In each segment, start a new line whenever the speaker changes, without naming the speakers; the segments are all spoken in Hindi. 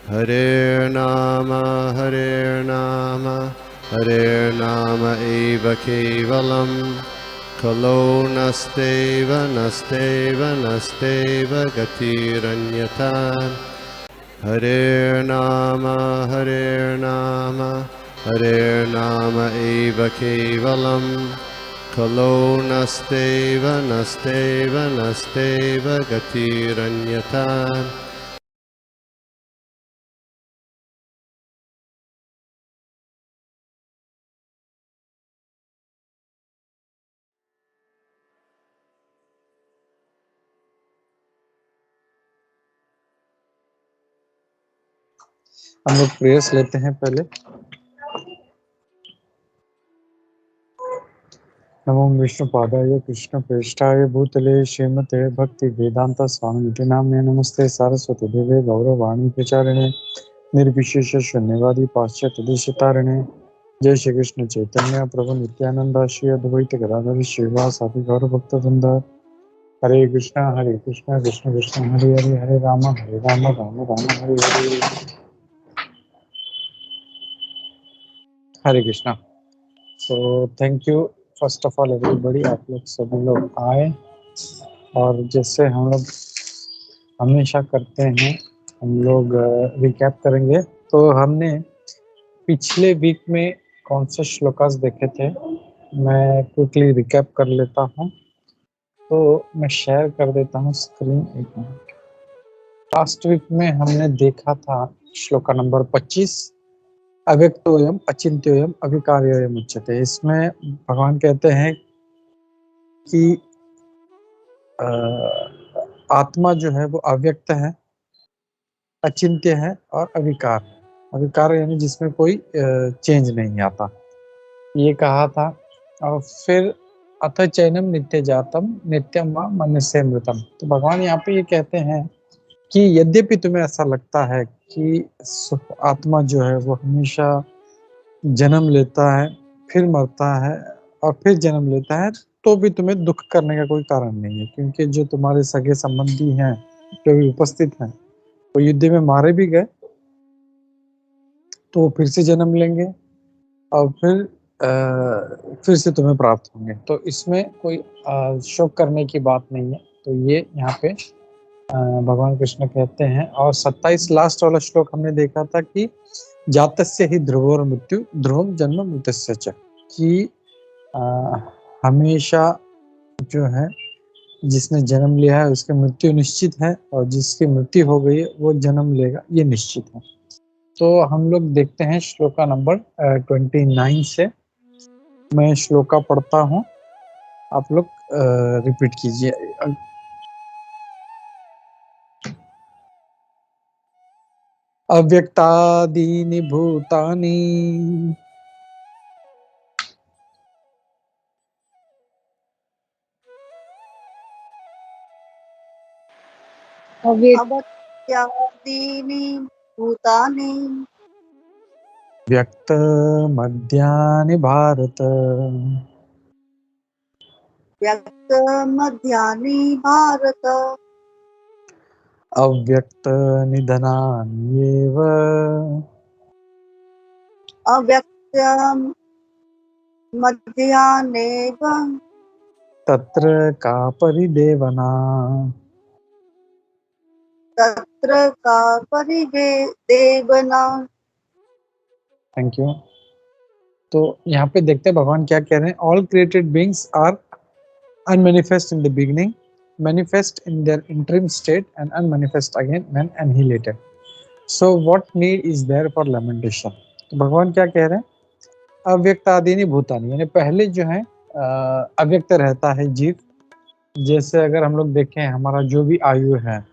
Hare Nama, Hare Nama eva kevalam, Kalo nasteva, nasteva, nasteva gatiranyata. Hare Nama, Hare Nama, Hare Nama eva kevalam, Kalo nasteva, nasteva, nasteva gatiranyata.
हम लोग प्रेयर्स लेते हैं पहले। नमो विष्णुपादाय कृष्ण प्रेष्ठाय भूतले श्रीमते भक्ति वेदांत स्वामी नाम्ने नमस्ते सरस्वती देवे गौरवाणी प्रचारिणे निर्विशेष शून्यवादी पाश्चात्य देशतारिणे। जय श्री कृष्ण चैतन्य प्रभु नित्यानंद श्री अद्वैत गदाधर श्रीवासादि गौर भक्त वृंद। Hare Krishna Krishna Krishna Hare Hare Hare Ram Ram Ram Hare Hare. Hare Krishna. So thank you first of all everybody, आप लोग सभी लोग आए और जैसे हम लोग हमेशा करते हैं हम लोग रिकैप करेंगे। तो हमने पिछले वीक में कौन से श्लोकास देखे थे, मैं क्विकली रिकैप कर लेता हूँ। तो मैं शेयर कर देता हूँ स्क्रीन, एक मिनट। लास्ट वीक में हमने देखा था श्लोका नंबर 25, अव्यक्तोयम अचिंत्योयम अविकार्योयम उच्यते। इसमें भगवान कहते हैं कि आत्मा जो है वो अव्यक्त है, अचिंत्य है और अविकार है। अविकार यानी जिसमें कोई चेंज नहीं आता, ये कहा था। और फिर अथ चैनम नित्य जातम नित्यम व मनस्य मृतम। तो भगवान यहाँ पे ये कहते हैं कि यद्यपि तुम्हें ऐसा लगता है कि आत्मा जो है वो हमेशा जन्म लेता है, फिर मरता है और फिर जन्म लेता है, तो भी तुम्हें दुख करने का कोई कारण नहीं है, क्योंकि जो तुम्हारे सगे संबंधी हैं जो भी उपस्थित हैं वो युद्ध में मारे भी गए तो वो फिर से जन्म लेंगे और फिर से तुम्हें प्राप्त होंगे। तो इसमें कोई शोक करने की बात नहीं है। तो ये यहाँ पे भगवान कृष्ण कहते हैं। और 27 लास्ट वाला श्लोक हमने देखा था कि जातस्य ही ध्रुवोर मृत्यु ध्रुवम जन्म मृतस्य च, कि हमेशा जो है जिसने जन्म लिया है उसकी मृत्यु निश्चित है और जिसकी मृत्यु हो गई है वो जन्म लेगा, ये निश्चित है। तो हम लोग देखते हैं श्लोका नंबर 29 से। मैं श्लोका पढ़ता हूँ, आप लोग रिपीट कीजिए। अव्यक्तादीनि भूतानि
अव्यक्तादीनि भूतानि
व्यक्तमध्यानि भारत
व्यक्तमध्यानि भारत
अव्यक्तनिधनान्येव
अव्यक्तमध्यानेव
तत्र का परिदेवना।
तत्र का परिदेवना।
Thank you. तो यहाँ पे देखते हैं भगवान क्या कह रहे हैं। All created beings are unmanifest in the beginning, manifest in their interim state and unmanifest again when annihilated. So what need is there for lamentation? तो भगवान क्या कह रहे हैं, अव्यक्त आदिनी भूतानी, यानी पहले जो है अव्यक्त रहता है जीव। जैसे अगर हम लोग देखें हमारा जो भी आयु है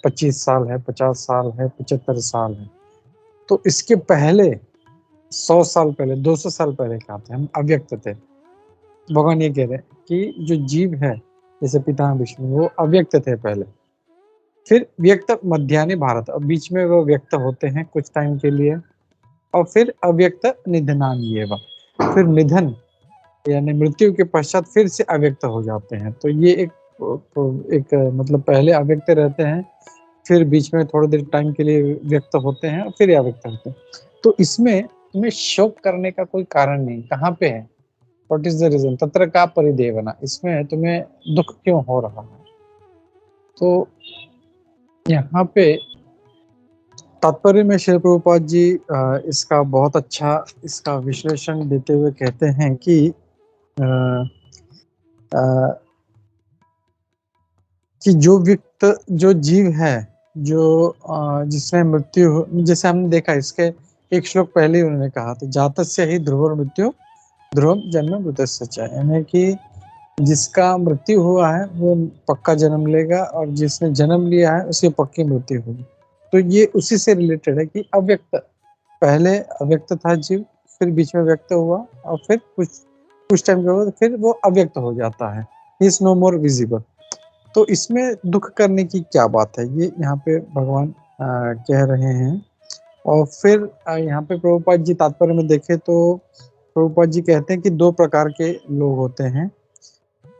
25 साल है, 50 साल है, 75 साल है, तो इसके पहले 100 साल पहले, 200 साल पहले क्या थे, हम अव्यक्त थे। भगवान ये कह रहे हैं कि जो जीव है जैसे पिता विष्णु वो अव्यक्त थे पहले, फिर व्यक्त मध्यानि भारत, और बीच में वो व्यक्त होते हैं कुछ टाइम के लिए, और फिर अव्यक्त निधनान्येव, फिर निधन यानी मृत्यु के पश्चात फिर से अव्यक्त हो जाते हैं। तो ये एक मतलब पहले अव्यक्त रहते हैं, फिर बीच में थोड़ी देर टाइम के लिए व्यक्त होते हैं और फिर अव्यक्त होते हैं। तो इसमें तुम्हें शोक करने का कोई कारण नहीं, कहाँ पे है, व्हाट इज द रीजन, तत्र का परिदेवना, इसमें तुम्हें दुख क्यों हो रहा है। तो यहाँ पे तात्पर्य में श्री प्रभुपाद जी इसका बहुत अच्छा इसका विश्लेषण देते हुए कहते हैं कि अ, अ, कि जो व्यक्त जो जीव है, जो जिसमें मृत्यु, जैसे हमने देखा इसके एक श्लोक पहले ही उन्होंने कहा था, जातस्य ही ध्रुव मृत्यु ध्रुवम जन्म मृतस्य च, यानी कि जिसका मृत्यु हुआ है वो पक्का जन्म लेगा और जिसने जन्म लिया है उसकी पक्की मृत्यु होगी। तो ये उसी से रिलेटेड है कि अव्यक्त, पहले अव्यक्त था जीव, फिर बीच में व्यक्त हुआ और फिर कुछ टाइम के बाद फिर वो अव्यक्त हो जाता है, इज नो मोर विजिबल। तो इसमें दुख करने की क्या बात है, ये यहाँ पे भगवान कह रहे हैं। और फिर यहाँ पे प्रभुपाद जी तात्पर्य में देखें तो प्रभुपाद जी कहते हैं कि दो प्रकार के लोग होते हैं।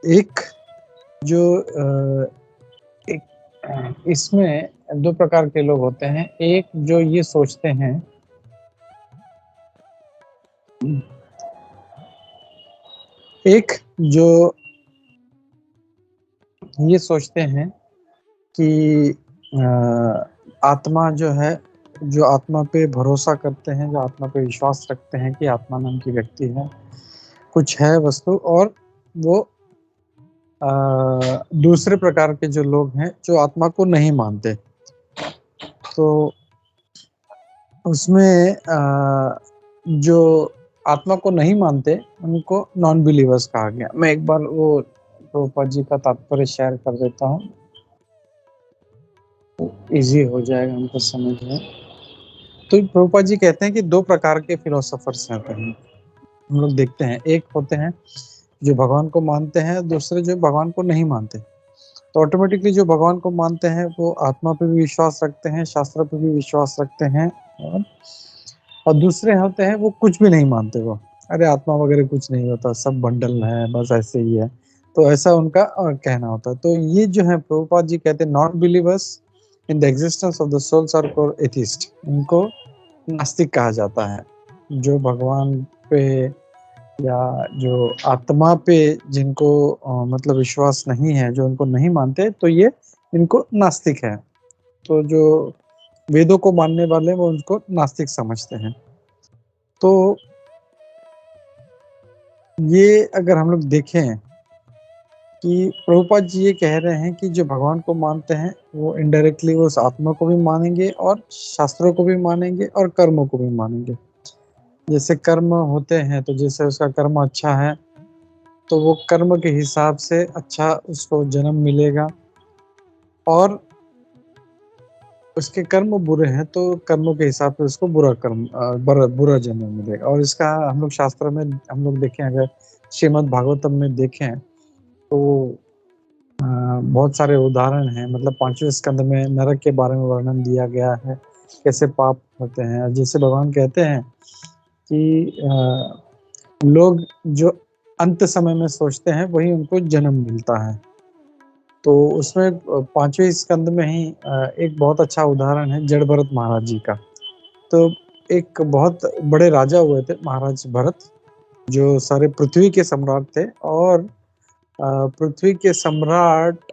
एक जो इसमें दो प्रकार के लोग होते हैं, एक जो ये सोचते हैं, एक जो ये सोचते हैं कि आत्मा जो है, जो आत्मा पे भरोसा करते हैं, जो आत्मा पे विश्वास रखते हैं कि आत्मा नाम की व्यक्ति है, कुछ है वस्तु, और वो दूसरे प्रकार के जो लोग हैं जो आत्मा को नहीं मानते। तो उसमें जो आत्मा को नहीं मानते उनको नॉन बिलीवर्स कहा गया। मैं एक बार वो प्रभुपाद जी का तात्पर्य शेयर कर देता हूँ, इजी हो जाएगा हमको समझ में। तो प्रभुपाद जी कहते हैं कि दो प्रकार के फिलोसोफर्स हैं, हम लोग देखते हैं, एक होते हैं जो भगवान को मानते हैं, दूसरे जो भगवान को नहीं मानते। तो ऑटोमेटिकली जो भगवान को मानते हैं वो आत्मा पे भी विश्वास रखते हैं, शास्त्र पे भी विश्वास रखते हैं, और दूसरे होते हैं वो कुछ भी नहीं मानते, वो अरे आत्मा वगैरह कुछ नहीं होता, सब बंडल है, बस ऐसे ही है। तो ऐसा उनका कहना होता है। तो ये जो है प्रभुपाद जी कहते हैं non believers in the existence of the souls are called atheist, इनको नास्तिक कहा जाता है। जो भगवान पे या जो आत्मा पे जिनको मतलब विश्वास नहीं है, जो उनको नहीं मानते, तो ये इनको नास्तिक है। तो जो वेदों को मानने वाले वो उनको नास्तिक समझते हैं। तो ये अगर हम लोग देखें कि प्रभुपाद जी ये कह रहे हैं कि जो भगवान को मानते हैं वो इनडायरेक्टली वो उस आत्मा को भी मानेंगे और शास्त्रों को भी मानेंगे और कर्मों को भी मानेंगे। जैसे कर्म होते हैं तो जैसे उसका कर्म अच्छा है तो वो कर्म के हिसाब से अच्छा उसको जन्म मिलेगा, और उसके कर्म बुरे हैं तो कर्मों के हिसाब से उसको बुरा जन्म मिलेगा। और इसका हम लोग शास्त्र में हम लोग देखें, अगर श्रीमद् भागवतम में देखें तो बहुत सारे उदाहरण हैं। मतलब 5वें स्कंद में नरक के बारे में वर्णन दिया गया है, कैसे पाप होते हैं। जैसे भगवान कहते हैं कि लोग जो अंत समय में सोचते हैं वही उनको जन्म मिलता है। तो उसमें 5वें स्कंद में ही एक बहुत अच्छा उदाहरण है जड़ भरत महाराज जी का। तो एक बहुत बड़े राजा हुए थे महाराज भरत, जो सारे पृथ्वी के सम्राट थे। और पृथ्वी के सम्राट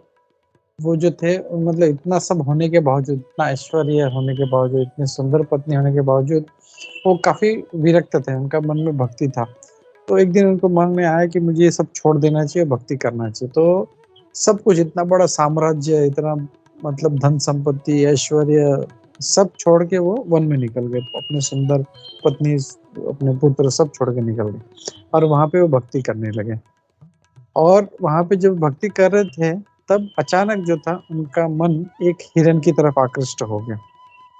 वो जो थे, मतलब इतना सब होने के बावजूद, इतना ऐश्वर्य होने के बावजूद, इतनी सुंदर पत्नी होने के बावजूद वो काफी विरक्त थे, उनका मन में भक्ति था। तो एक दिन उनको मन में आया कि मुझे ये सब छोड़ देना चाहिए, भक्ति करना चाहिए। तो सब कुछ, इतना बड़ा साम्राज्य, इतना मतलब धन संपत्ति, ऐश्वर्य, सब छोड़ के वो वन में निकल गए, अपने सुंदर पत्नी, अपने पुत्र सब छोड़ के निकल गए और वहां पे वो भक्ति करने लगे। और वहां पे जब भक्ति कर रहे थे तब अचानक जो था उनका मन एक हिरन की तरफ आकृष्ट हो गया,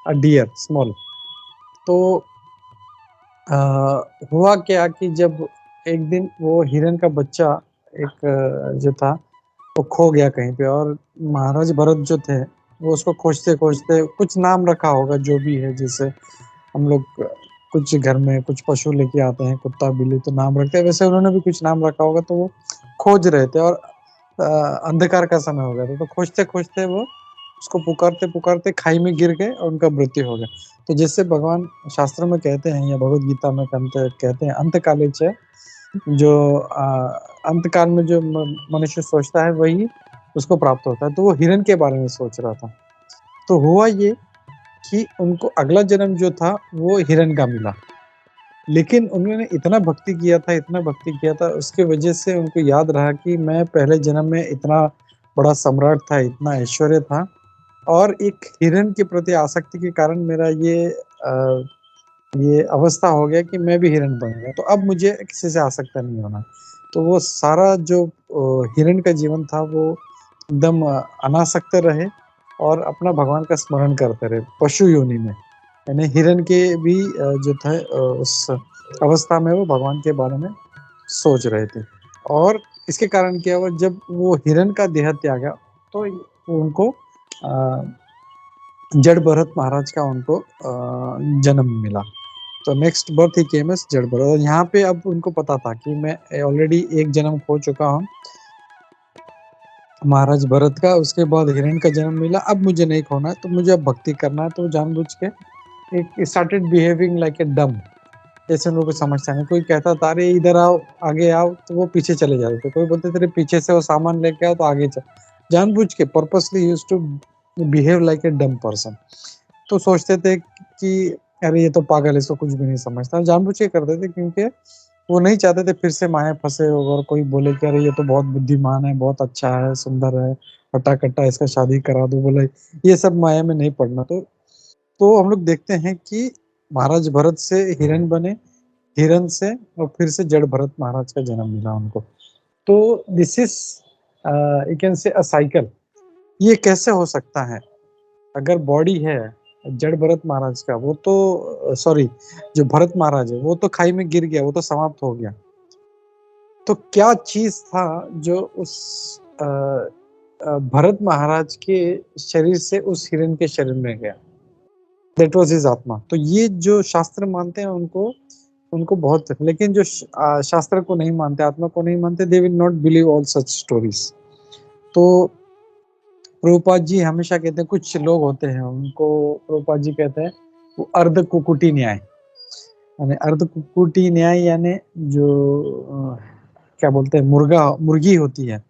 अ डियर स्मॉल। तो हुआ क्या कि जब एक दिन वो हिरन का बच्चा एक जो था वो खो गया कहीं पे, और महाराज भरत जो थे वो उसको खोजते खोजते, कुछ नाम रखा होगा जो भी है, जैसे हम लोग कुछ घर में कुछ पशु लेके आते हैं, कुत्ता बिल्ली तो नाम रखते हैं, वैसे उन्होंने भी कुछ नाम रखा होगा। तो वो खोज रहे थे और अंधकार का समय हो गया था, तो खोजते खोजते वो उसको पुकारते पुकारते खाई में गिर गए और उनका मृत्यु हो गया। तो जैसे भगवान शास्त्र में कहते हैं या भगवत गीता में कहते हैं अंत काले च, जो अंत काल में जो मनुष्य सोचता है वही उसको प्राप्त होता है। तो वो हिरण के बारे में सोच रहा था। तो हुआ ये कि उनको अगला जन्म जो था वो हिरण का मिला, लेकिन उन्होंने इतना भक्ति किया था, इतना भक्ति किया था, उसके वजह से उनको याद रहा कि मैं पहले जन्म में इतना बड़ा सम्राट था, इतना ऐश्वर्य था, और एक हिरण के प्रति आसक्ति के कारण मेरा ये अवस्था हो गया कि मैं भी हिरण बन गया। तो अब मुझे किसी से आसक्त नहीं होना। तो वो सारा जो हिरण का जीवन था वो एकदम अनासक्त रहे और अपना भगवान का स्मरण करते रहे पशु योनि में, यानी हिरण के भी जो था उस अवस्था में वो भगवान के बारे में सोच रहे थे। और इसके कारण क्या हुआ, जब वो हिरण का देह त्यागा तो उनको जड़ भरत महाराज का उनको जन्म मिला। तो नेक्स्ट बर्थ ही केम एस जड़ भरत। और यहाँ पे अब उनको पता था कि मैं ऑलरेडी एक जन्म खो चुका हूँ महाराज भरत का, उसके बाद हिरण का जन्म मिला, अब मुझे नहीं खोना है, तो मुझे अब भक्ति करना है। तो जानबूझ के एक स्टार्टेड बिहेविंग लाइक ए डम, जैसे लोगों को समझता नहीं। कोई कहता था अरे इधर आओ, आगे आओ, तो वो पीछे चले जाते थे। कोई बोलते थे पीछे से वो सामान लेके आओ, तो आगे चल। जानबूझ के purposely used to behave like a dumb person. तो सोचते थे कि अरे ये तो पागल है, इसको कुछ भी नहीं समझता। जानबूझ के करते थे क्योंकि वो नहीं चाहते थे फिर से माया फंसे और कोई बोले कि अरे ये तो बहुत बुद्धिमान है, बहुत अच्छा है, सुंदर है, हट्टा कट्टा, इसका शादी करा दो। बोले ये सब माया में नहीं पड़ना। तो हम लोग देखते हैं कि महाराज भरत से हिरण बने, हिरण से और फिर से जड़ भरत महाराज का जन्म मिला उनको। तो this is you can say a cycle. ये कैसे हो सकता है? अगर बॉडी है जड़ भरत महाराज का, वो तो सॉरी जो भरत महाराज है वो तो खाई में गिर गया, वो तो समाप्त हो गया। तो क्या चीज था जो उस भरत महाराज के शरीर से उस हिरण के शरीर में गया? दैट वाज हिज आत्मा। तो ये जो शास्त्र मानते हैं उनको उनको बहुत, लेकिन जो शास्त्र को नहीं मानते, आत्मा को नहीं मानते, they will not believe all such stories. तो प्रभुपाद जी हमेशा कहते हैं, कुछ लोग होते हैं उनको प्रभुपाद जी कहते हैं वो अर्ध कुकुटी न्याय, यानी अर्ध कुकुटी न्याय यानी जो क्या बोलते हैं मुर्गी होती है,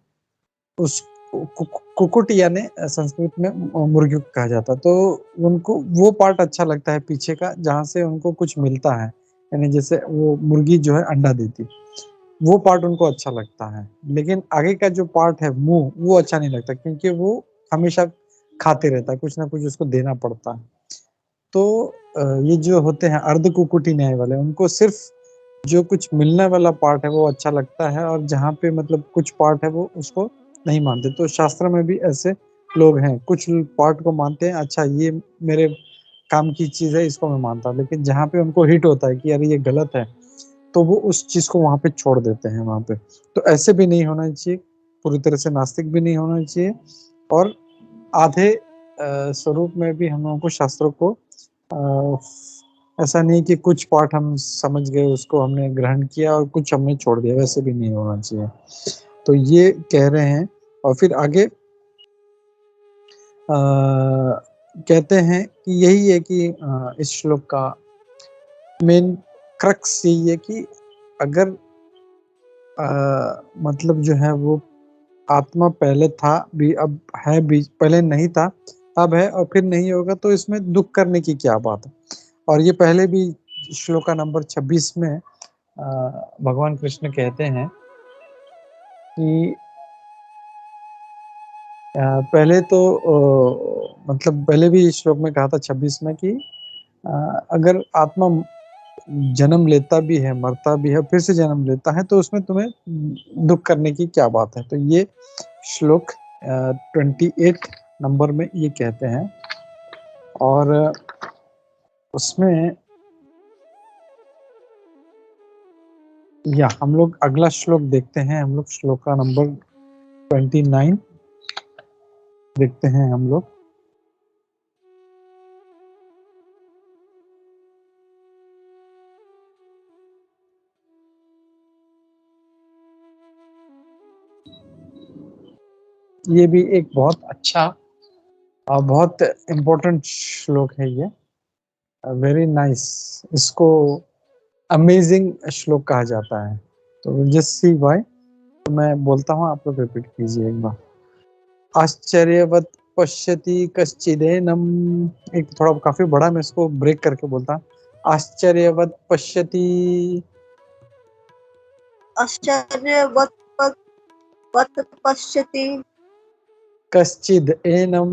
उस कुकुट यानी संस्कृत में मुर्गी को कहा जाता है। तो उनको वो पार्ट अच्छा लगता है पीछे का, जहाँ से उनको कुछ मिलता है, यानी जैसे वो मुर्गी जो है अंडा देती, वो पार्ट उनको अच्छा लगता है। लेकिन आगे का जो पार्ट है मुंह, वो अच्छा नहीं लगता, क्योंकि वो हमेशा खाते रहता है, कुछ ना कुछ उसको देना पड़ता है। तो ये जो होते हैं अर्ध कुकुटी न्याय वाले, उनको सिर्फ जो कुछ मिलने वाला पार्ट है वो अच्छा लगता है, और जहाँ पे मतलब कुछ पार्ट है वो उसको नहीं मानते। तो शास्त्र में भी ऐसे लोग हैं, कुछ पार्ट को मानते हैं, अच्छा ये मेरे काम की चीज है, इसको मैं मानता हूँ, लेकिन जहाँ पे उनको हिट होता है कि अरे ये गलत है, तो वो उस चीज को वहां पे छोड़ देते हैं वहां पे। तो ऐसे भी नहीं होना चाहिए, पूरी तरह से नास्तिक भी नहीं होना चाहिए, और आधे स्वरूप में भी हम लोगों को शास्त्रों को ऐसा नहीं कि कुछ पाठ हम समझ गए, उसको हमने ग्रहण किया और कुछ हमने छोड़ दिया, वैसे भी नहीं होना चाहिए। तो ये कह रहे हैं। और फिर आगे कहते हैं कि यही है कि इस श्लोक का मेन क्रक्स यही है कि अगर मतलब जो है वो आत्मा पहले था भी, अब है भी, पहले नहीं था अब है, और फिर नहीं होगा, तो इसमें दुख करने की क्या बात है? और ये पहले भी श्लोका नंबर 26 में भगवान कृष्ण कहते हैं कि पहले तो मतलब पहले भी इस श्लोक में कहा था 26 में कि अगर आत्मा जन्म लेता भी है, मरता भी है, फिर से जन्म लेता है, तो उसमें तुम्हें दुख करने की क्या बात है? तो ये श्लोक 28 नंबर में ये कहते हैं। और उसमें या हम लोग अगला श्लोक देखते हैं, हम लोग श्लोक का नंबर 29 देखते हैं हम लोग। ये भी एक बहुत अच्छा बहुत इम्पोर्टेंट श्लोक है ये, वेरी नाइस। इसको अमेजिंग श्लोक कहा जाता है। तो जस्ट सी व्हाई, तो मैं बोलता हूँ, आप लोग रिपीट कीजिए एक बार। आश्चर्यवत पश्यति कश्चिदेनम, एक थोड़ा काफी बड़ा, मैं इसको ब्रेक करके बोलता हूँ। आश्चर्यवत पश्यति
आश्चर्यवत् वत् पश्यति
कश्चिद एनम,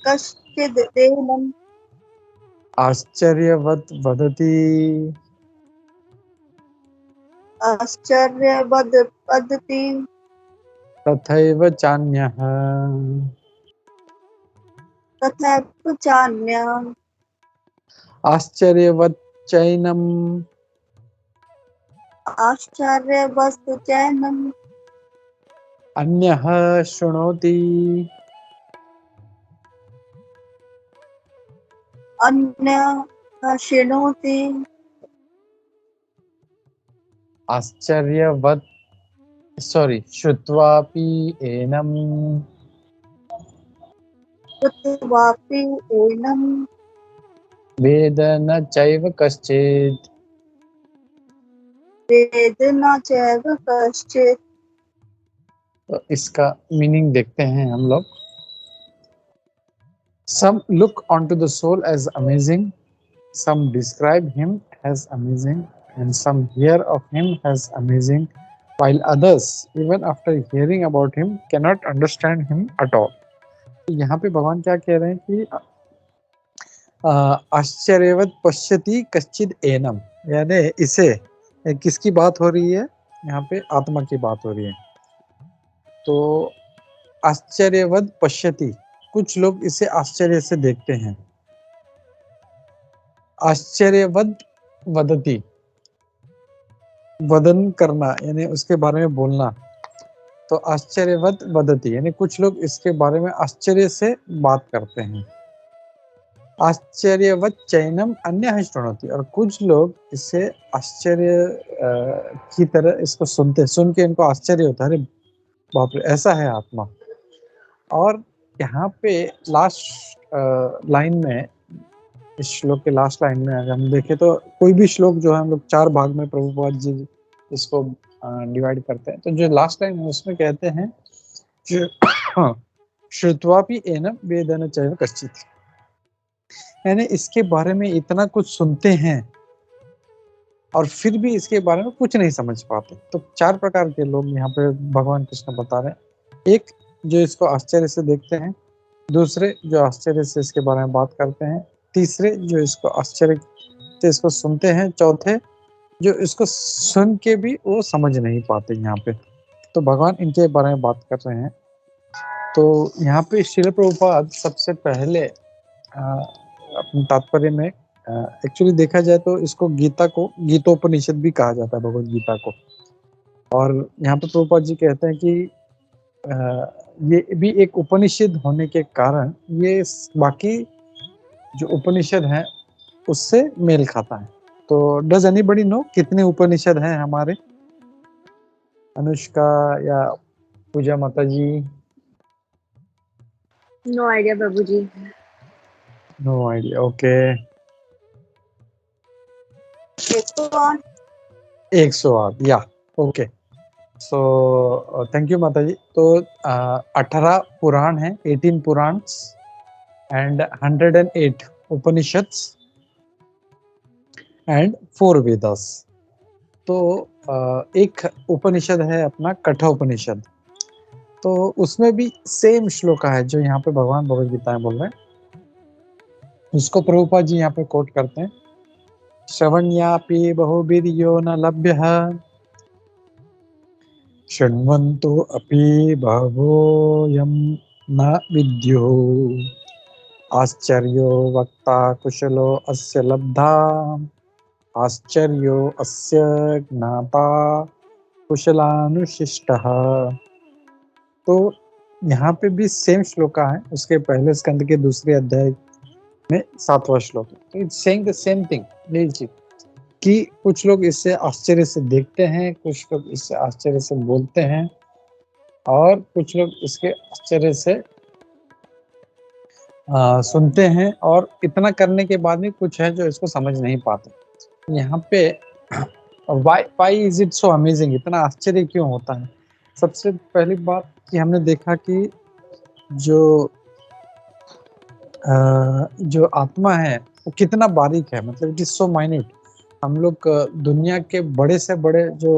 कश्चिदेनम्
आश्चर्यवत वदति
आश्चर्यवद् वदति
तथैव चान्यः।
तथैव चान्यः
आश्चर्यवत चैनम
आश्चर्यवस्तु चैनम्
अन्यः शृणोति
अन्यः शृणोति
आश्चर्यवत श्रुत्वापि एनम
कृत्वापि एनं
वेद न चैव कश्चित्।
वेद न चैव कश्चित्।
तो इसका मीनिंग देखते हैं हम लोग। Some look onto the soul as amazing, some describe him as amazing, and some hear of him as amazing, while others, even after hearing about him, cannot understand him at all. यहाँ पे भगवान क्या कह रहे हैं कि आश्चर्यवत पश्यति कश्चिद एनम, यानी इसे, किसकी बात हो रही है यहाँ पे? आत्मा की बात हो रही है। तो आश्चर्यवत पश्यति, कुछ लोग इसे आश्चर्य से देखते हैं। आश्चर्यवत वदति, वदन करना यानी उसके बारे में बोलना। तो आश्चर्यवत वदति यानी कुछ लोग इसके बारे में आश्चर्य से बात करते हैं। आश्चर्यवत चैनम अन्य शृणोति, और कुछ लोग इससे आश्चर्य की तरह इसको सुनते, सुन के इनको आश्चर्य होता है, अरे बाप रे ऐसा है आत्मा। और यहाँ पे लास्ट लाइन में, इस श्लोक के लास्ट लाइन में अगर हम देखें तो कोई भी श्लोक जो है हम लोग 4 भाग में प्रभुपाद जी इसको डिवाइड करते हैं। तो जो लास्ट लाइन है उसमें कहते हैं श्रुत्वापि एनम वेद न चैव कश्चित्, यानी इसके बारे में इतना कुछ सुनते हैं और फिर भी इसके बारे में कुछ नहीं समझ पाते। तो 4 प्रकार के लोग यहाँ पे भगवान कृष्ण बता रहे हैं। एक जो इसको आश्चर्य से देखते हैं, दूसरे जो आश्चर्य से इसके बारे में बात करते हैं, तीसरे जो इसको आश्चर्य से इसको सुनते हैं, चौथे जो इसको सुन के भी वो समझ नहीं पाते यहाँ पे। तो भगवान इनके बारे में बात कर रहे हैं। तो यहाँ पे श्रील प्रभुपाद सबसे पहले अपने तात्पर्य में, एक्चुअली देखा जाए तो इसको गीता को गीतोपनिषद भी कहा जाता है, भगवद गीता को। और यहाँ पे प्रभुपाद जी कहते हैं कि ये भी एक उपनिषद होने के कारण ये बाकी जो उपनिषद हैं उससे मेल खाता है। तो डज एनीबडी नो कितने उपनिषद हैं हमारे? अनुष्का या पूजा माता जी?
नो आइडिया प्रभु जी।
No idea, okay.
108
108, या ओके। सो थैंक यू माता जी। तो 18 पुराण हैं, 18 पुराण एंड 108 उपनिषद्स एंड 4 वेदास। तो एक उपनिषद है अपना कठा उपनिषद, तो उसमें भी सेम श्लोक है जो यहाँ पे भगवान भगवद गीता में बोल रहे हैं, उसको प्रभुपाद जी यहाँ पे कोट करते हैं। श्रवण्यापि बहुभिर्यो न लभ्यः शृण्वन्तु अपि बहवोऽयं न विद्युः आश्चर्यो वक्ता कुशलो अस्य लब्धा आश्चर्यो अस्य ज्ञाता कुशलानुशिष्टः। तो यहाँ पे भी सेम श्लोका है, उसके पहले स्कंद के दूसरे अध्याय में 7वां श्लोक। तो it's saying the same thing कि कुछ लोग इससे आश्चर्य से देखते हैं, कुछ लोग इससे आश्चर्य से बोलते हैं, और कुछ लोग इसके आश्चर्य से सुनते हैं और इतना करने के बाद भी कुछ है जो इसको समझ नहीं पाते। यहाँ पे why is it so amazing, इतना आश्चर्य क्यों होता है? सबसे पहली बात कि हमने देखा कि जो जो आत्मा है वो कितना बारीक है, मतलब इट इज सो माइन्यूट। हम लोग दुनिया के बड़े से बड़े जो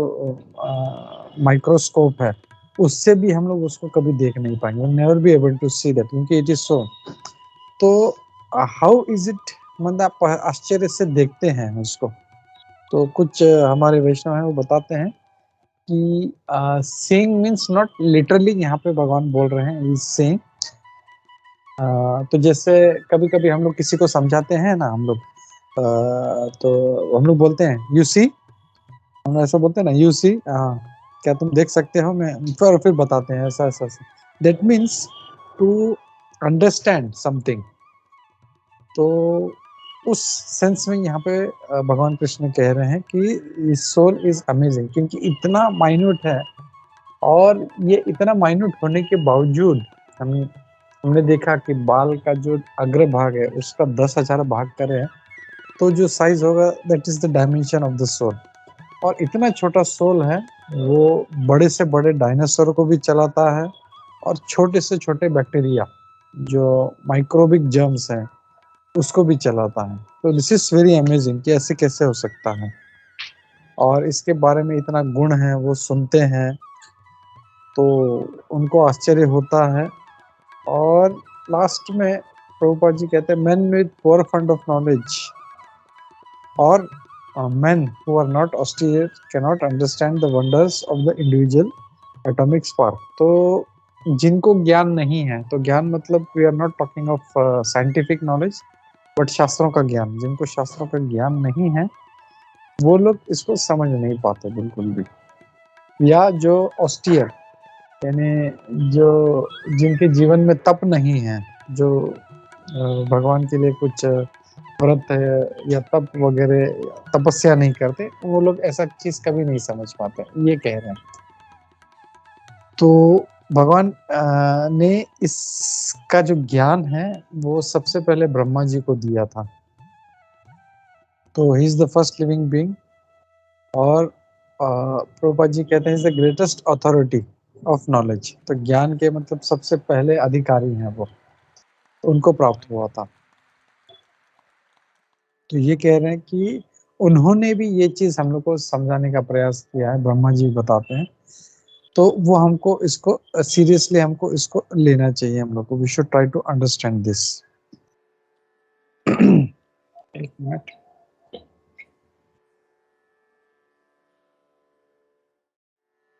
माइक्रोस्कोप है उससे भी हम लोग उसको कभी देख नहीं पाएंगे, never be able to see that, क्योंकि इट इज सो। तो हाउ इज इट, मतलब आप आश्चर्य से देखते हैं उसको। तो कुछ हमारे वैष्णव हैं वो बताते हैं कि सीइंग मीन्स नॉट लिटरली, यहाँ पे भगवान बोल रहे हैं इज सीइंग। तो जैसे कभी कभी हम लोग किसी को समझाते हैं ना, हम लोग तो हम लोग बोलते हैं यू सी, हम लोग ऐसा बोलते हैं ना, यू सी, क्या तुम देख सकते हो? मैं फिर बताते हैं ऐसा ऐसा ऐसा। That means to understand something. तो उस सेंस में यहाँ पे भगवान कृष्ण कह रहे हैं कि सोल इज अमेजिंग, क्योंकि इतना माइन्यूट है। और ये इतना माइन्यूट होने के बावजूद हमने देखा कि बाल का जो अग्र भाग है उसका 10,000 भाग करें तो जो साइज होगा that is the dimension of the soul. और इतना छोटा सोल है, वो बड़े से बड़े डायनासोर को भी चलाता है और छोटे से छोटे बैक्टीरिया जो माइक्रोबिक जर्म्स हैं उसको भी चलाता है। तो दिस इज वेरी अमेजिंग कि ऐसे कैसे हो सकता है। और इसके बारे में इतना गुण है, वो सुनते हैं तो उनको आश्चर्य होता है। और लास्ट में प्रभुपाद जी कहते हैं men with poor fund of knowledge or men who are not austere cannot understand the wonders of the individual atomic spark। तो जिनको ज्ञान नहीं है, तो ज्ञान मतलब we are not talking of scientific knowledge but शास्त्रों का ज्ञान, जिनको शास्त्रों का ज्ञान नहीं है वो लोग इसको समझ नहीं पाते बिल्कुल भी। या जो ऑस्टियर, यानी जो जिनके जीवन में तप नहीं है, जो भगवान के लिए कुछ व्रत है या तप वगैरह तपस्या नहीं करते, वो लोग ऐसा चीज कभी नहीं समझ पाते, ये कह रहे हैं। तो भगवान ने इसका जो ज्ञान है वो सबसे पहले ब्रह्मा जी को दिया था। तो he is the first living being. और प्रभुपाद जी कहते हैं the greatest authority of knowledge. तो ज्ञान के मतलब सबसे पहले अधिकारी हैं वो, उनको प्राप्त हुआ था। तो ये कह रहे हैं कि उन्होंने भी ये चीज हम लोग को समझाने का प्रयास किया है, ब्रह्मा जी बताते हैं। तो वो हमको इसको सीरियसली हमको इसको लेना चाहिए, हम लोग को। We should try to understand this. एक मिनट।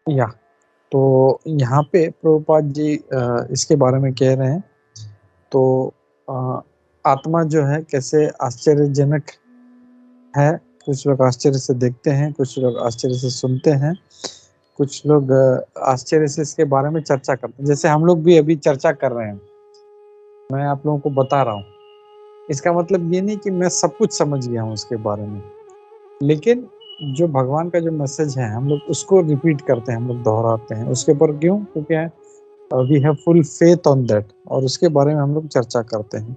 या तो यहाँ पे प्रभुपाद जी इसके बारे में कह रहे हैं। तो आत्मा जो है कैसे आश्चर्यजनक है, कुछ लोग आश्चर्य से देखते हैं, कुछ लोग आश्चर्य से सुनते हैं, कुछ लोग आश्चर्य से इसके बारे में चर्चा करते हैं, जैसे हम लोग भी अभी चर्चा कर रहे हैं, मैं आप लोगों को बता रहा हूँ। इसका मतलब ये नहीं कि मैं सब कुछ समझ गया हूँ उसके बारे में, लेकिन जो भगवान का जो मैसेज है हम लोग उसको रिपीट करते हैं, हम लोग दोहराते हैं उसके ऊपर। क्यों? क्योंकि we have full faith on that, और उसके बारे में हम लोग चर्चा करते हैं।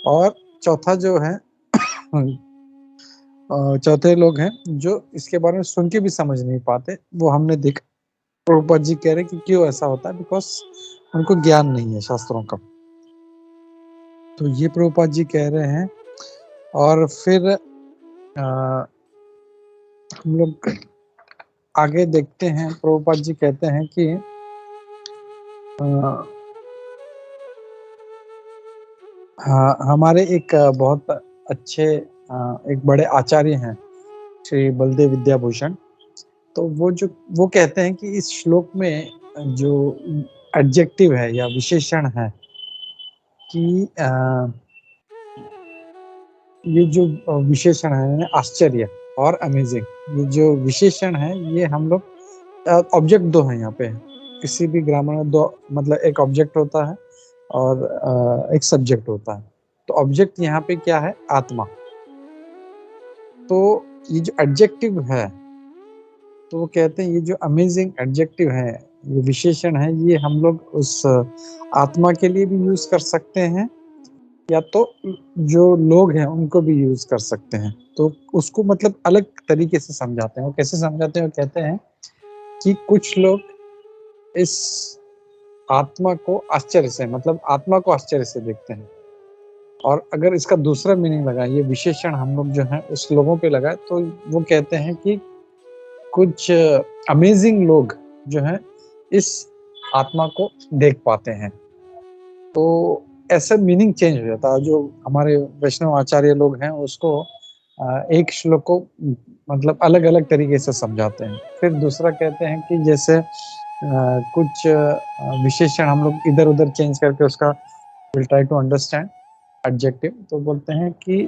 और चौथा जो है चौथे लोग हैं जो इसके बारे में सुन के भी समझ नहीं पाते, वो हमने देखा। प्रभुपाद जी कह रहे कि क्यों ऐसा होता है, बिकॉज उनको ज्ञान नहीं है शास्त्रों का। तो ये प्रभुपाद जी कह रहे हैं। और फिर हम लोग आगे देखते हैं। प्रभुपाद जी कहते हैं कि हमारे एक बहुत अच्छे एक बड़े आचार्य हैं श्री बलदेव विद्याभूषण। तो वो कहते हैं कि इस श्लोक में जो एडजेक्टिव है या विशेषण है कि ये जो विशेषण है आश्चर्य और अमेजिंग, ये जो विशेषण है ये हम लोग ऑब्जेक्ट दो हैं यहाँ पे। किसी भी ग्रामर में दो, मतलब एक ऑब्जेक्ट होता है और एक सब्जेक्ट होता है। तो ऑब्जेक्ट यहाँ पे क्या है? आत्मा। तो ये जो एडजेक्टिव है, तो वो कहते हैं ये जो अमेजिंग एडजेक्टिव है, ये विशेषण है, ये हम लोग उस आत्मा के लिए भी यूज कर सकते हैं या तो जो लोग हैं उनको भी यूज कर सकते हैं। तो उसको मतलब अलग तरीके से समझाते हैं। वो कैसे समझाते हैं? वो कहते हैं कि कुछ लोग इस आत्मा को आश्चर्य से, मतलब आत्मा को आश्चर्य से देखते हैं। और अगर इसका दूसरा मीनिंग लगा, ये विशेषण हम लोग जो है उस लोगों पे लगा, तो वो कहते हैं कि कुछ अमेजिंग लोग जो हैं इस आत्मा को देख पाते हैं। तो ऐसा मीनिंग चेंज हो जाता है। जो हमारे वैष्णव आचार्य लोग हैं उसको एक श्लोक को मतलब अलग अलग तरीके से समझाते हैं। फिर दूसरा कहते हैं कि जैसे कुछ विशेषण हम लोग इधर उधर चेंज करके उसका will try to understand adjective. तो बोलते हैं कि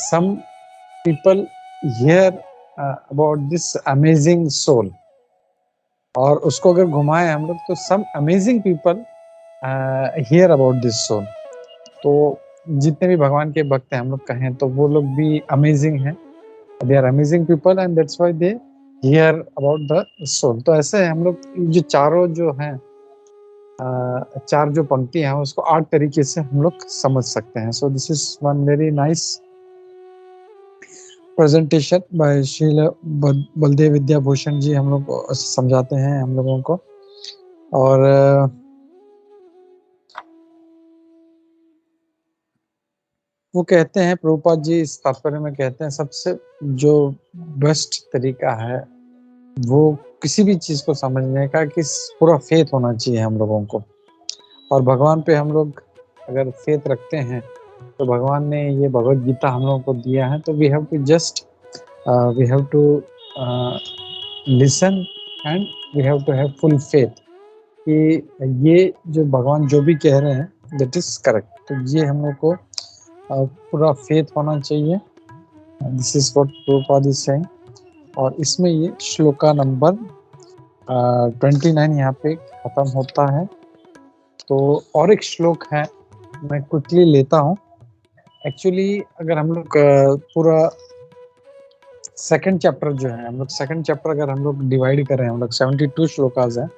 some people hear about this amazing soul, और उसको अगर घुमाए हम लोग तो some amazing people hear about this soul. तो जितने भी भगवान के भक्त हैं हम लोग कहें तो वो लोग भी अमेजिंग हैं, they are amazing people and that's why they hear about the soul. तो ऐसे हम लोग जो चारों जो हैं चार जो पंक्ति हैं उसको 8 तरीके से हम लोग समझ सकते हैं। So this is one very nice presentation by Srila Baladev Vidyabhushan ji, हम लोग को समझाते हैं हम लोगों को। और वो कहते हैं, प्रभुपाद जी इस तात्पर्य में कहते हैं सबसे जो बेस्ट तरीका है वो किसी भी चीज को समझने का कि पूरा फेथ होना चाहिए हम लोगों को। और भगवान पे हम लोग अगर फेथ रखते हैं तो भगवान ने ये भगवत गीता हम लोगों को दिया है। तो we have to just we have to listen and we have to have full faith कि ये जो भगवान जो भी कह रहे हैं दैट इज करेक्ट। तो ये हम लोग को पूरा फेथ होना चाहिए। This is what Prabhupada is saying. और इसमें ये श्लोका नंबर 29 यहाँ पे खत्म होता है। तो और एक श्लोक है, मैं क्विकली लेता हूँ। एक्चुअली अगर हम लोग पूरा सेकंड चैप्टर जो है, हम लोग सेकंड चैप्टर अगर हम लोग डिवाइड करें, हम लोग 72 श्लोकाज हैं।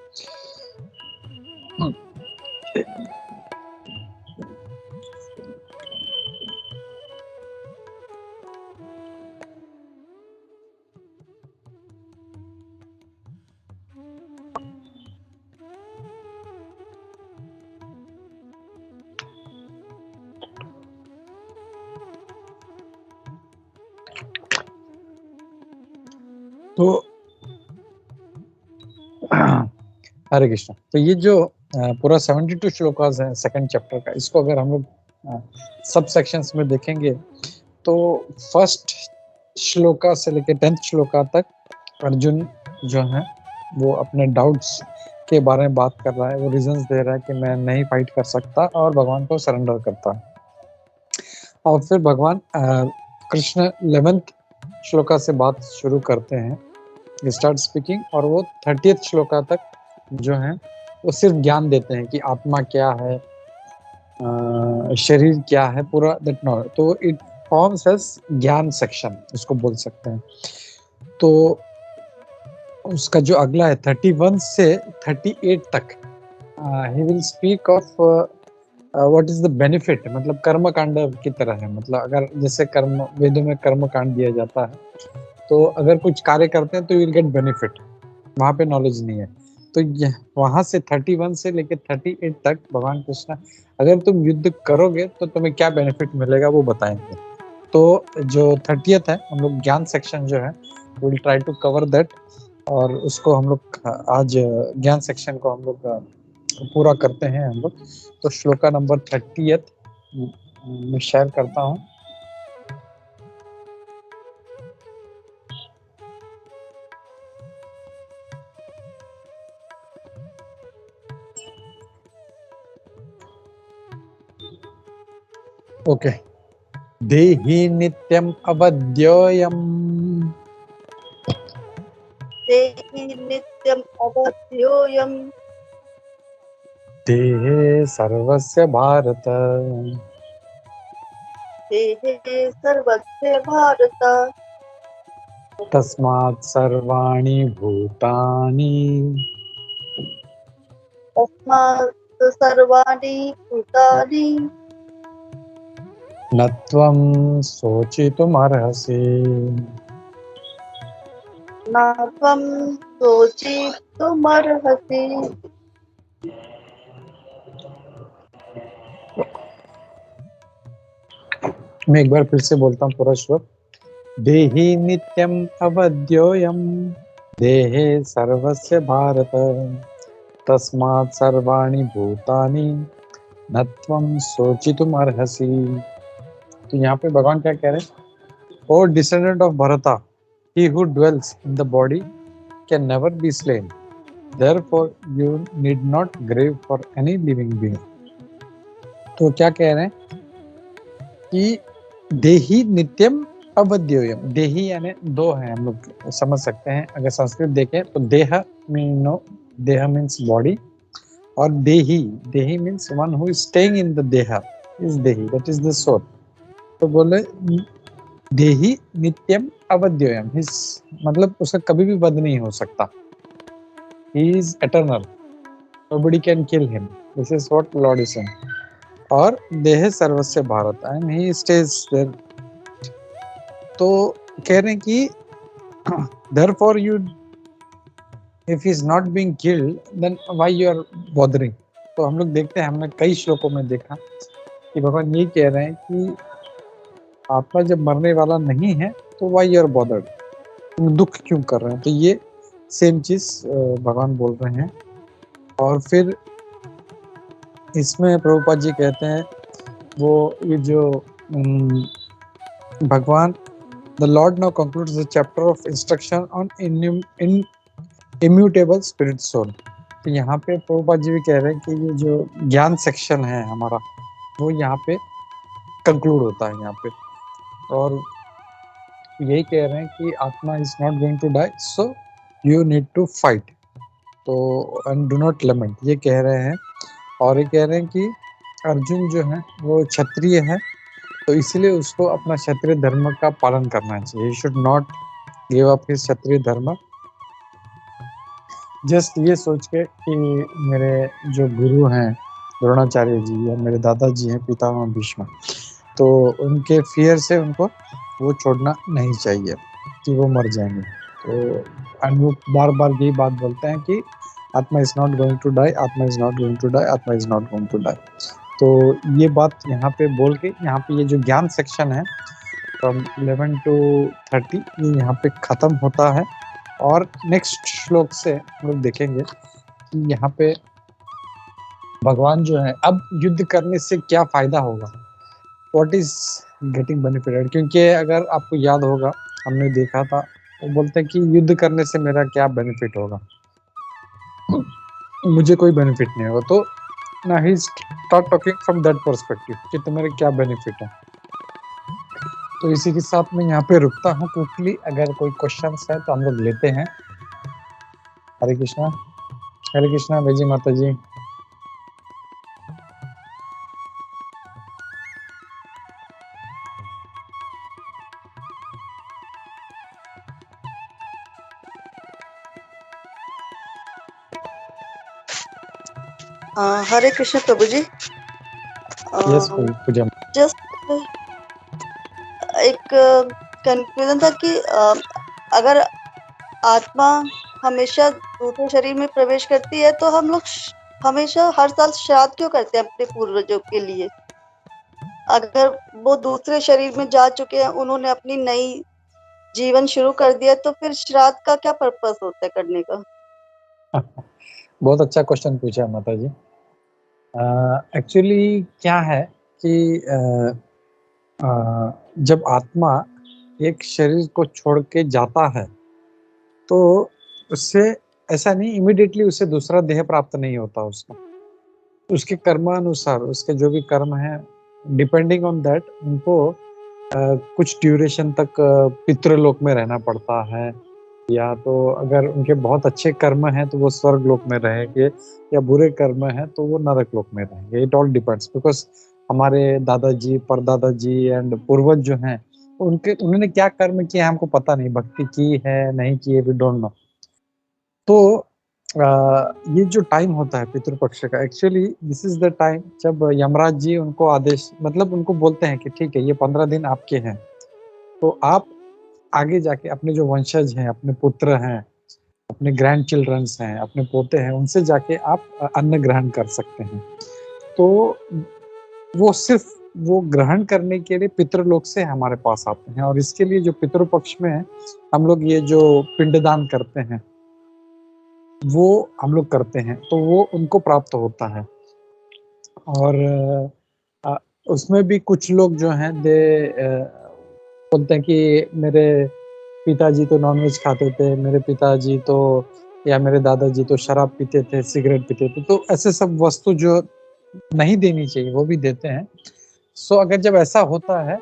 तो हरे कृष्णा। तो ये जो पूरा 72 श्लोकाज है सेकंड चैप्टर का, इसको अगर हम लोग सब सेक्शंस में देखेंगे तो फर्स्ट श्लोका से लेकर 10th श्लोका तक अर्जुन जो है वो अपने डाउट्स के बारे में बात कर रहा है। वो रीजंस दे रहा है कि मैं नहीं फाइट कर सकता और भगवान को सरेंडर करता है। और फिर भगवान कृष्ण 11th श्लोका से बात शुरू करते हैं, स्टार्ट स्पीकिंग। और वो 30th श्लोका तक जो है वो सिर्फ ज्ञान देते हैं कि आत्मा क्या है, शरीर क्या है, पूरा दैट नॉलेज। तो इट फॉर्म्स एज ज्ञान सेक्शन उसको बोल सकते हैं। तो उसका जो अगला है 31 से 38 तक he will speak of what is the benefit, मतलब कर्म कांड की तरह है। मतलब अगर जैसे कर्म वेदों में कर्म कांड दिया जाता है तो अगर कुछ कार्य करते हैं तो यू विल गेट बेनिफिट, वहां पे नॉलेज नहीं है। तो वहां से 31 से लेकर 38 तक भगवान कृष्ण अगर तुम युद्ध करोगे तो तुम्हें क्या बेनिफिट मिलेगा वो बताएंगे। तो जो 30th है हम लोग ज्ञान सेक्शन जो है will try to cover that. और उसको हम लोग आज ज्ञान सेक्शन को हम लोग पूरा करते हैं हम लोग। तो श्लोका नंबर 30th मैं शेयर करता हूँ। ओके। देहि नित्यम अवद्योयम्
देहि नित्यम् अवध्योऽयम्
देहे सर्वस्य भारत
देहे सर्वस्य भारत
तस्मात् सर्वाणि भूतानि
तस्मात् सर्वाणि भूतानि
न त्वं शोचितुमर्हसि।
न त्वं शोचितुमर्हसि।
मैं एक बार फिर से बोलता हूँ पूरा श्लोक। देहि नित्यम अवध्योयम, देहे सर्वस्य भारत, तस्मात् सर्वाणि भूतानि न त्वं शोचितुम अर्हसि। तो यहाँ पे भगवान क्या कह रहे हैं? ओ डिसेंडेंट ऑफ भरता, he who dwells in the body can never be slain, therefore you need not grieve for any living being. तो क्या कह रहे हैं कि देहि नित्यम अवध्योयम। देही यानी दो है, हम लोग समझ सकते हैं। अगर संस्कृत देखें तो देह मीनो, देह मीन्स बॉडी, और देही means one who is staying in the देह इज देही, दैट इज द सोल। तो बोले देही नित्यम अवध्योयम, हिज मतलब उसका कभी भी वध नहीं हो सकता। He is eternal, nobody can kill him, this is what lord is saying. और देह सर्वस्य भारत, एंड ही स्टेज देयर। तो कह रहे हैं कि therefore you, if he is not being killed, then why you are bothering? तो हम लोग देखते हैं, हमने कई श्लोकों में देखा कि भगवान ये कह रहे हैं कि आत्मा जब मरने वाला नहीं है तो why you are bothered, तुम दुख क्यों कर रहे हैं? तो ये सेम चीज भगवान बोल रहे हैं। और फिर इसमें प्रभुपाद जी कहते हैं वो ये जो भगवान The Lord now concludes the chapter of instruction on immutable spirit soul. तो यहाँ पे प्रभुपाद जी भी कह रहे हैं कि ये जो ज्ञान सेक्शन है हमारा, वो यहाँ पे कंक्लूड होता है यहाँ पे। और यही कह रहे हैं कि आत्मा is not going to die, so you need to fight, तो एंड डू नॉट लमेंट, ये कह रहे हैं। और ये कह रहे हैं कि अर्जुन जो है वो क्षत्रिय है, तो इसलिए उसको अपना क्षत्रिय धर्म का पालन करना चाहिए। He should not give up his kshatriya dharma, just ये सोच के कि मेरे जो गुरु हैं द्रोणाचार्य जी या मेरे दादाजी हैं पितामह भीष्म, तो उनके फियर से उनको वो छोड़ना नहीं चाहिए कि वो मर जाएंगे। तो एंड वो बार बार यही बात बोलते हैं कि आत्मा is not going to die, atma is not going to die, atma is not going to die. तो ये बात यहाँ पे बोल के, यहाँ पे ये जो ज्ञान सेक्शन है फ्रॉम 11 to 30 ये यहाँ पे खत्म होता है। और नेक्स्ट श्लोक से हम लोग देखेंगे कि यहाँ पे भगवान जो है अब युद्ध करने से क्या फायदा होगा, व्हाट इज गेटिंग बेनिफिटेड। क्योंकि अगर आपको याद होगा, हमने देखा था वो बोलते हैं कि युद्ध करने से मेरा क्या बेनिफिट होगा, मुझे कोई बेनिफिट नहीं होगा। तो ना ही start talking from that perspective कि तुम्हारे क्या बेनिफिट है। तो इसी के साथ मैं यहाँ पे रुकता हूँ क्विकली, अगर कोई क्वेश्चंस है तो हम लोग लेते हैं। हरे कृष्णा वैजी माता जी।
हरे कृष्ण प्रभु जी।
यस पूजा।
जस्ट एक कंफ्यूजन था कि अगर आत्मा हमेशा दूसरे शरीर में प्रवेश करती है तो हम लोग हमेशा हर साल श्राद्ध क्यों करते हैं अपने पूर्वजों के लिए? अगर वो दूसरे शरीर में जा चुके हैं, उन्होंने अपनी नई जीवन शुरू कर दिया, तो फिर श्राद्ध का क्या पर्पस होता है करने का?
बहुत अच्छा क्वेश्चन पूछा माता जी। एक्चुअली क्या है कि जब आत्मा एक शरीर को छोड़ के जाता है तो उससे ऐसा नहीं इमीडिएटली उसे दूसरा देह प्राप्त नहीं होता। उसके कर्मानुसार उसके जो भी कर्म है, डिपेंडिंग ऑन दैट उनको कुछ ड्यूरेशन तक पितृलोक में रहना पड़ता है, या तो अगर उनके बहुत अच्छे कर्म हैं तो वो स्वर्ग लोक में रहेंगे, या बुरे कर्म हैं तो वो नरक लोक में रहेंगे। इट ऑल डिपेंड्स, बिकॉज हमारे दादाजी परदादाजी एंड पूर्वज जो हैं उन्होंने क्या कर्म किया हमको पता नहीं, भक्ति की है नहीं की है, वी डोंट नो। तो ये जो टाइम होता है पितृपक्ष का, actually this is the time जब यमराज जी उनको आदेश, मतलब उनको बोलते हैं कि ठीक है ये 15 दिन आपके हैं, तो आप आगे जाके अपने जो वंशज हैं, अपने पुत्र हैं, अपने ग्रैंड चिल्ड्रंस हैं, अपने पोते हैं, उनसे जाके आप अन्न ग्रहण कर सकते हैं। तो वो सिर्फ वो ग्रहण करने के लिए पितृलोक से हमारे पास आते हैं, और इसके लिए जो पितृपक्ष में है, हम लोग ये जो पिंडदान करते हैं वो हम लोग करते हैं, तो वो उनको प्राप्त होता है। और अ, उसमें भी कुछ लोग जो हैं दे बोलते हैं कि मेरे पिताजी तो नॉनवेज खाते थे, मेरे पिताजी तो या मेरे दादाजी तो शराब पीते थे, सिगरेट पीते थे, तो ऐसे सब वस्तु जो नहीं देनी चाहिए वो भी देते हैं। सो अगर जब ऐसा होता है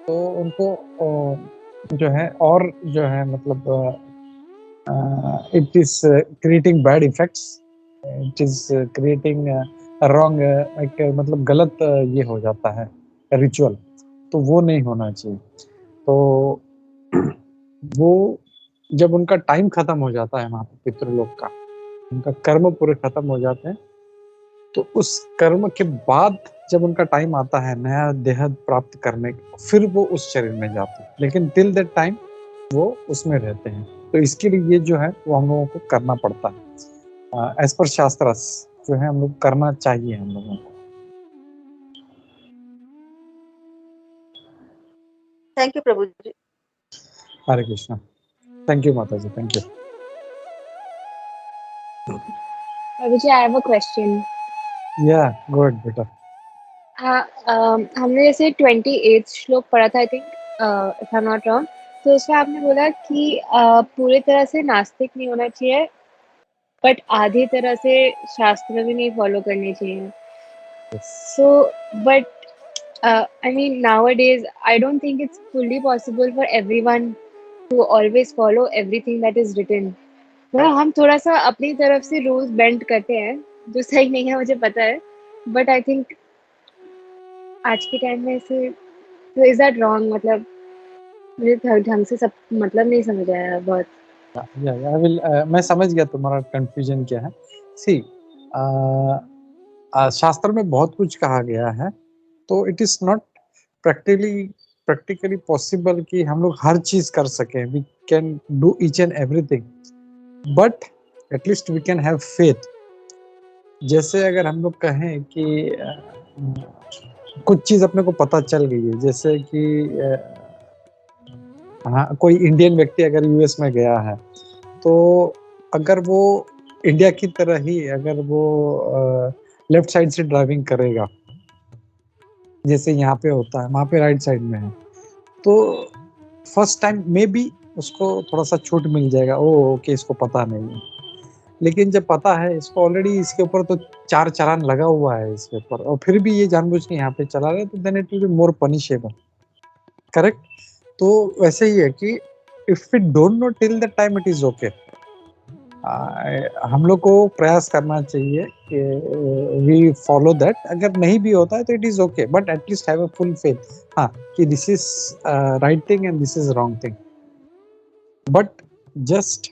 तो उनको जो है, और जो है मतलब it is creating bad effects, it is creating wrong मतलब गलत ये हो जाता है रिचुअल, तो वो नहीं होना चाहिए। तो वो जब उनका टाइम खत्म हो जाता है वहाँ पे पितृलोक का, उनका कर्म पूरे खत्म हो जाते हैं, तो उस कर्म के बाद जब उनका टाइम आता है नया देह प्राप्त करने का, फिर वो उस शरीर में जाते हैं, लेकिन टिल दैट टाइम वो उसमें रहते हैं। तो इसके लिए ये जो है वो हम लोगों को करना पड़ता है, एज पर शास्त्र जो है हम लोग करना चाहिए हम लोगों को।
थैंक यू प्रभु जी।
हरे कृष्णा। थैंक यू माता ji, thank you.
Abhijit, I have a question.
या गो अहेड बेटा।
हमने जैसे 28th श्लोक पढ़ा था, I think, if I am not wrong, तो उसमें आपने बोला कि पूरे तरह से नास्तिक नहीं होना चाहिए, बट आधी तरह से शास्त्र भी नहीं फॉलो करने चाहिए। So, but I mean, nowadays, I don't think it's fully possible for everyone to always follow everything that is written. मतलब हम थोड़ा सा अपनी तरफ से रूल्स बेंड करते हैं, जो सही नहीं है मुझे पता है, बट आई थिंक आज के टाइम में ऐसे, तो इज दैट रॉन्ग? मतलब मुझे ढंग से सब मतलब नहीं समझ आया बहुत।
आई विल, मैं समझ गया तुम्हारा कंफ्यूजन क्या है। सी, शास्त्र में बहुत कुछ कहा गया है, तो it is not practically possible कि हम लोग हर चीज कर सकें। We can do each and everything, but at least we can have faith. जैसे अगर हम लोग कहें कि कुछ चीज अपने को पता चल गई है, जैसे कि हाँ, कोई इंडियन व्यक्ति अगर यूएस में गया है, तो अगर वो इंडिया की तरह ही अगर वो लेफ्ट साइड से ड्राइविंग करेगा जैसे यहाँ पे होता है, वहाँ पे राइट साइड में है, तो फर्स्ट टाइम मे बी उसको थोड़ा सा छूट मिल जाएगा, ओ ओके इसको पता नहीं है। लेकिन जब पता है इसको, ऑलरेडी इसके ऊपर तो 4 चालान लगा हुआ है इसके ऊपर, और फिर भी ये जानबूझ के यहाँ पे चला रहे, तो then it will be more punishable, correct. तो वैसे ही है कि if we don't know till the time it is okay. हम लोग को प्रयास करना चाहिए कि वी फॉलो दैट। अगर नहीं भी होता है तो it is okay, but at least have a full faith, हाँ, कि this is right thing and this is wrong thing. But just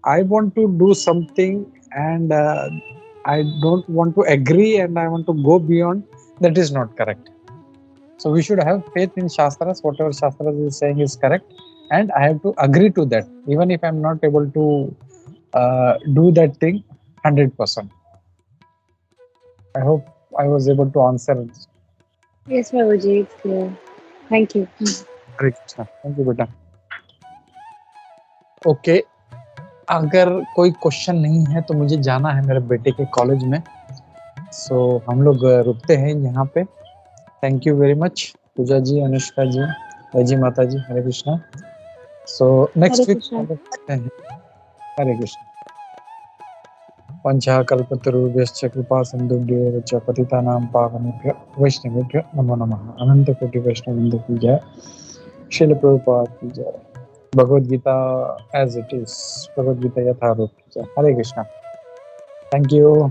I want to do something, and I don't want to agree, and I want to go beyond. That is not correct. So we should have faith in Shastras. Whatever Shastras is saying is correct, and I have to agree to that, even if I'm not able to do that thing 100%. I hope I was able to answer.
Yes, Prabhuji, it's clear. Thank you.
Hare Krishna. Thank you, beta. Okay. अगर कोई क्वेश्चन नहीं है तो मुझे जाना है मेरे बेटे के कॉलेज में, सो हम लोग रुकते हैं यहाँ पे। थैंक यू वेरी मच पूजा जी, अनुष्का जी, जय माता जी, हरे कृष्णा। सो नेक्स्ट
हरे
वीक
कृष्णा।
हम लोग करते हैं। हरे कृष्णा। पंचा कल्पतरुभ्यश्च कृपा सिन्धुभ्यो च पतितानां पावनेभ्यो वैष्णवेभ्यो नमो नमः। अनंत कोटि वैष्णववृंद की जय। श्रील प्रभुपाद की जय। Bhagavad Gita as it is, Bhagavad Gita Yatharup की जय। हरे कृष्णा। Thank you.